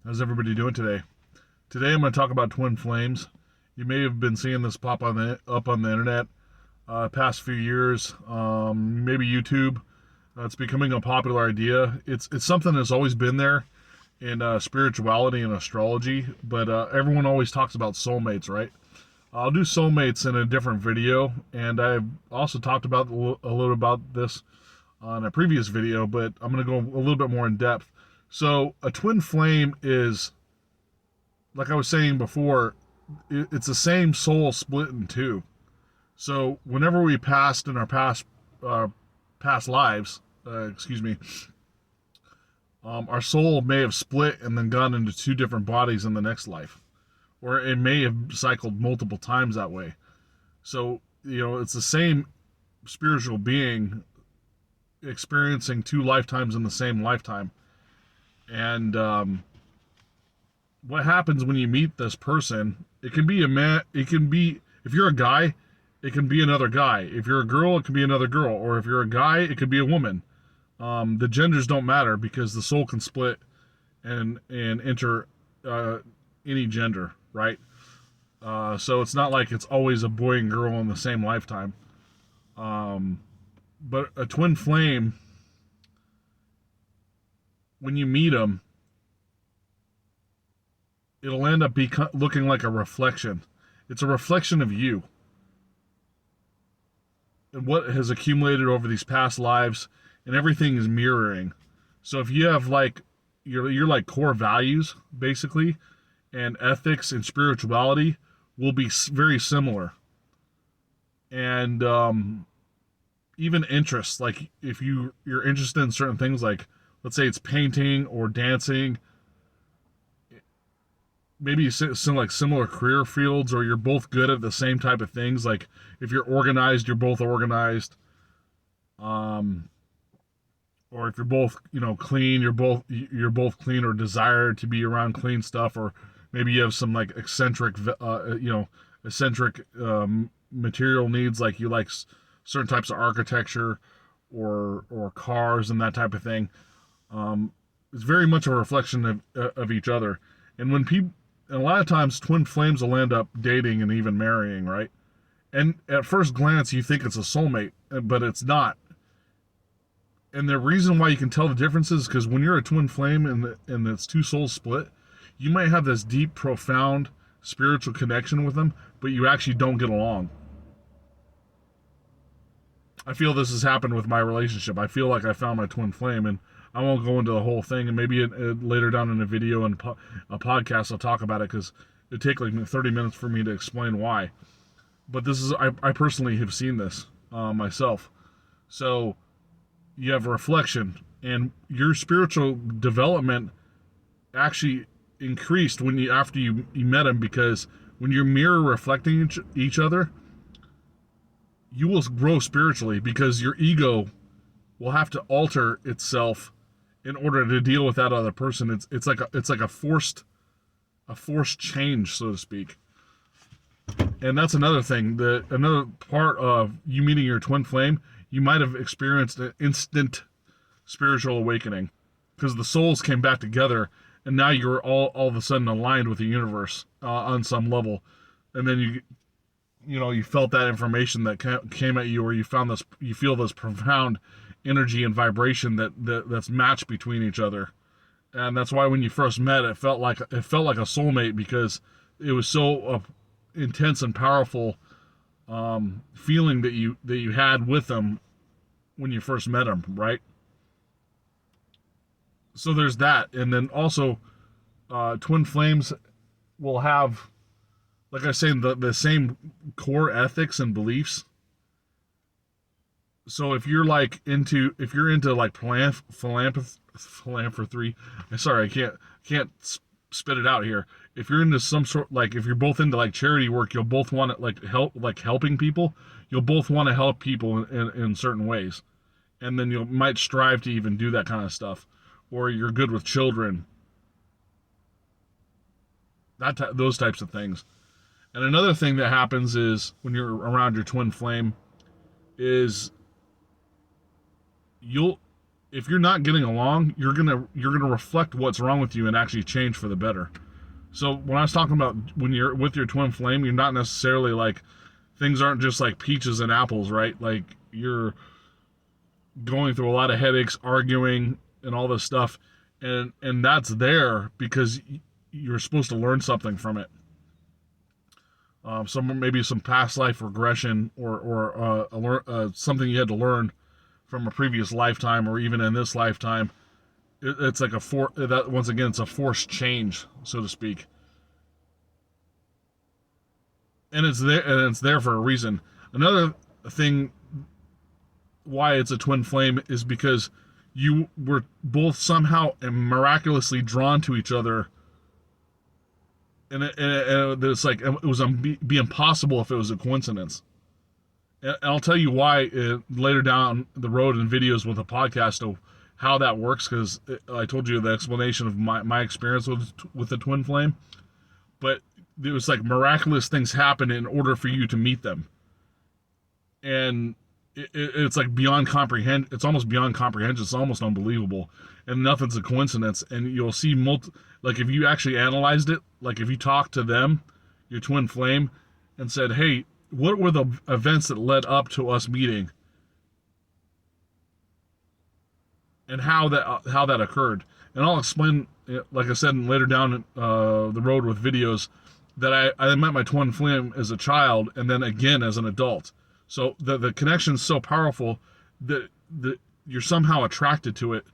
How's everybody doing today? Today I'm going to talk about twin flames. You may have been seeing this pop up on the internet past few years, maybe YouTube. It's becoming a popular idea. It's something that's always been there in spirituality and astrology, but everyone always talks about soulmates, right? I'll do soulmates in a different video, and I've also talked about a little about this on a previous video, but I'm going to go a little bit more in depth. So, a twin flame is, like I was saying before, it's the same soul split in two. So whenever we passed in our uh, past lives, excuse me, our soul may have split and then gone into two different bodies in the next life, or it may have cycled multiple times that way. So it's the same spiritual being experiencing two lifetimes in the same lifetime. And what happens when you meet this person? It can be a man. It can be, if you're a guy, it can be another guy. If you're a girl, it can be another girl. Or if you're a guy, it could be a woman. The genders don't matter because the soul can split and enter any gender, right? So it's not like it's always a boy and girl in the same lifetime. But a twin flame, when you meet them, it'll end up looking like a reflection. It's a reflection of you and what has accumulated over these past lives, and everything is mirroring. So if you have like your like core values basically, and ethics and spirituality will be very similar, and even interests. Like if you're interested in certain things, like let's say it's painting or dancing, maybe some like similar career fields, or you're both good at the same type of things. Like if you're organized, you're both organized. Um, or if you're both clean, you're both clean or desire to be around clean stuff. Or maybe you have some like eccentric material needs, like you like certain types of architecture or cars and that type of thing. It's very much a reflection of each other. And when people, and a lot of times twin flames will end up dating and even marrying, right? And at first glance you think it's a soulmate, but it's not. And the reason why you can tell the difference is because when you're a twin flame and it's two souls split, you might have this deep, profound spiritual connection with them, but you actually don't get along. I feel this has happened with my relationship. I feel like I found my twin flame, and I won't go into the whole thing. And maybe later down in a video and a podcast, I'll talk about it because it'd take like 30 minutes for me to explain why. But this is, I personally have seen this myself. So you have reflection, and your spiritual development actually increased when you after you met him, because when you're mirror reflecting each other, you will grow spiritually because your ego will have to alter itself in order to deal with that other person. It's like a forced change, so to speak. And that's another thing. Another part of you meeting your twin flame, you might have experienced an instant spiritual awakening because the souls came back together, and now you're all of a sudden aligned with the universe on some level. And then you felt that information that came at you, or you feel this profound energy and vibration that's matched between each other. And that's why when you first met, it felt like a soulmate, because it was so intense and powerful feeling that you had with them when you first met them, right? So there's that. And then also twin flames will have, like I say, the same core ethics and beliefs. So if you're into like philanthropy, sorry, I can't spit it out here. If you're into some sort, like if you're both into like charity work, you'll both want to helping people. You'll both want to help people in certain ways, and then you might strive to even do that kind of stuff. Or you're good with children, those types of things. And another thing that happens is when you're around your twin flame is you'll if you're not getting along, you're gonna reflect what's wrong with you and actually change for the better. So when I was talking about when you're with your twin flame, you're not necessarily like, things aren't just like peaches and apples, right? Like, you're going through a lot of headaches, arguing, and all this stuff, and that's there because you're supposed to learn something from it. Maybe some past life regression, or something you had to learn from a previous lifetime, or even in this lifetime. It's like that once again, it's a forced change, so to speak, and it's there for a reason. Another thing why it's a twin flame is because you were both somehow miraculously drawn to each other, and it's like it was be impossible if it was a coincidence. And I'll tell you why later down the road in videos with a podcast of how that works, because I told you the explanation of my experience with the twin flame, but it was like miraculous things happen in order for you to meet them, and it's like beyond comprehend. It's almost beyond comprehension. It's almost unbelievable, and nothing's a coincidence. And you'll see like if you actually analyzed it, like if you talked to them, your twin flame, and said, "Hey, what were the events that led up to us meeting, and how that occurred?" And I'll explain, like I said, later down the road with videos, that I met my twin flame as a child, and then again as an adult. So the connection is so powerful that you're somehow attracted to it,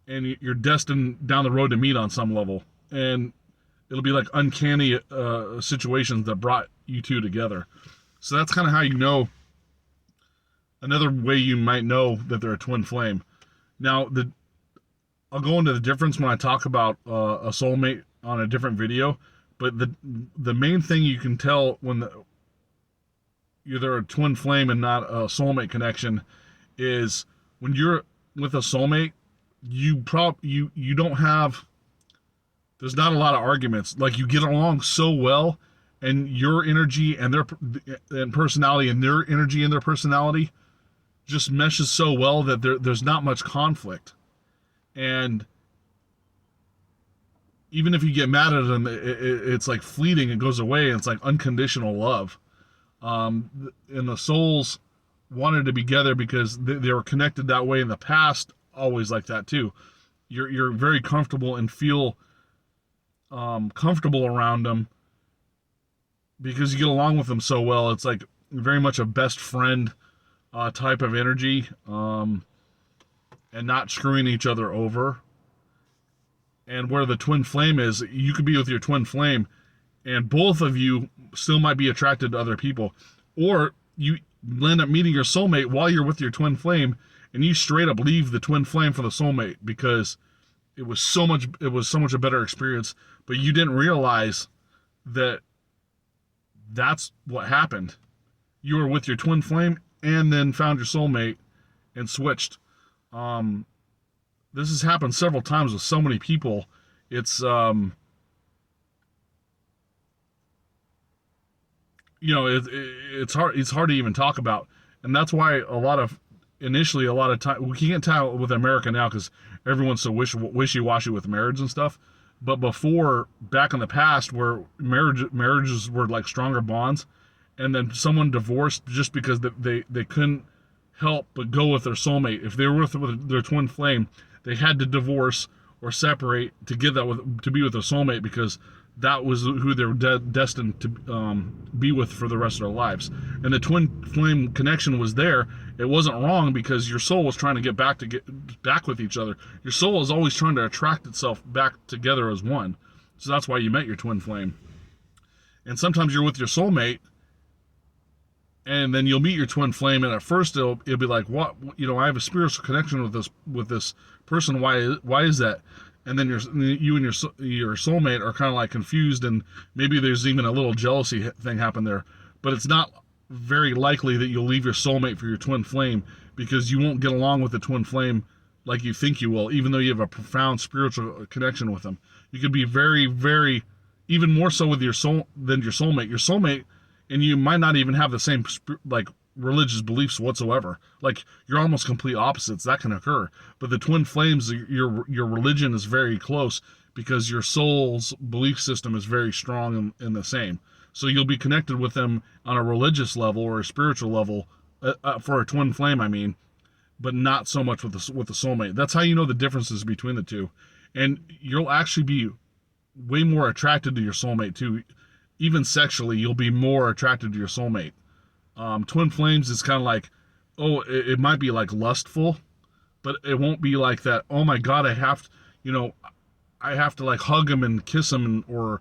and you're destined down the road to meet on some level. And it'll be like uncanny situations that brought you two together. So that's kind of how you know. Another way you might know that they're a twin flame. Now, I'll go into the difference when I talk about a soulmate on a different video. But the main thing you can tell when you're a twin flame and not a soulmate connection is when you're with a soulmate, you don't have, there's not a lot of arguments. Like, you get along so well, and your energy and their personality and their energy and their personality just meshes so well that there's not much conflict. And even if you get mad at them, it's like fleeting. It goes away. And it's like unconditional love. And the souls wanted to be together because they were connected that way in the past, always like that too. You're very comfortable and feel comfortable around them because you get along with them so well. It's like very much a best friend type of energy, and not screwing each other over. And where the twin flame is, you could be with your twin flame and both of you still might be attracted to other people. Or you end up meeting your soulmate while you're with your twin flame, and you straight up leave the twin flame for the soulmate because it was so much a better experience, but you didn't realize that that's what happened. You were with your twin flame and then found your soulmate and switched. This has happened several times with so many people. It's it's hard to even talk about, and that's why a lot of time we can't tell with America now because everyone's so wishy-washy with marriage and stuff. But before, back in the past, where marriages were like stronger bonds, and then someone divorced just because they couldn't help but go with their soulmate. If they were with their twin flame, they had to divorce or separate to be with their soulmate because that was who they were destined to be with for the rest of their lives. And the twin flame connection was there. It wasn't wrong because your soul was trying to get back with each other. Your soul is always trying to attract itself back together as one. So that's why you met your twin flame. And sometimes you're with your soulmate, and then you'll meet your twin flame, and at first it'll be like, what? I have a spiritual connection with this person. Why is that? And then you and your soulmate are kind of like confused, and maybe there's even a little jealousy thing happen there. But it's not very likely that you'll leave your soulmate for your twin flame because you won't get along with the twin flame like you think you will, even though you have a profound spiritual connection with them. You could be very, very, even more so with your soul than your soulmate. Your soulmate and you might not even have the same religious beliefs whatsoever. Like, you're almost complete opposites. That can occur. But the twin flames, your religion is very close because your soul's belief system is very strong and the same. So you'll be connected with them on a religious level or a spiritual level, for a twin flame, I mean, but not so much with the soulmate. That's how you know the differences between the two, and you'll actually be way more attracted to your soulmate too. Even sexually, you'll be more attracted to your soulmate. Twin flames is kind of like, oh, it might be like lustful, but it won't be like that. Oh my God, I have to like hug him and kiss him, or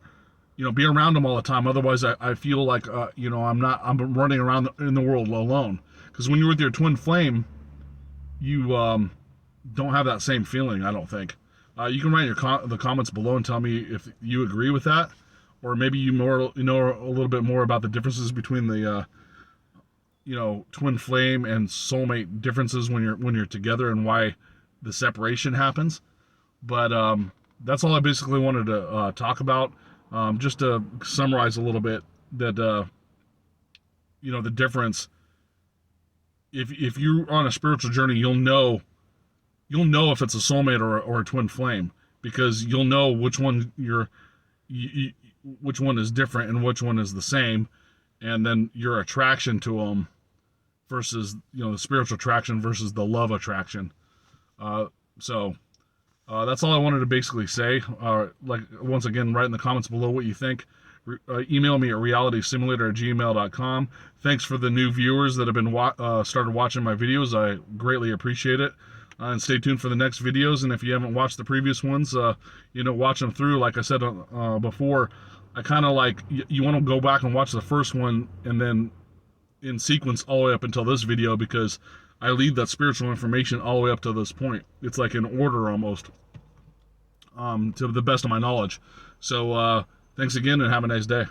be around him all the time. Otherwise, I feel like I'm running around in the world alone. Because when you're with your twin flame, you don't have that same feeling. I don't think. You can write the comments below and tell me if you agree with that, or maybe you know a little bit more about the differences between the twin flame and soulmate differences when you're together, and why the separation happens. But that's all I basically wanted to talk about. Just to summarize a little bit, that the difference. If you're on a spiritual journey, you'll know if it's a soulmate or a twin flame, because you'll know which one which one is different and which one is the same, and then your attraction to them versus the spiritual attraction versus the love attraction. So that's all I wanted to basically say. Like, once again, write in the comments below what you think. Email me at realitysimulator@gmail.com. Thanks for the new viewers that have been started watching my videos. I greatly appreciate it. And stay tuned for the next videos. And if you haven't watched the previous ones, watch them through. Like I said before, I kind of like you want to go back and watch the first one and then in sequence all the way up until this video, because I leave that spiritual information all the way up to this point. It's like in order almost, to the best of my knowledge. So thanks again, and have a nice day.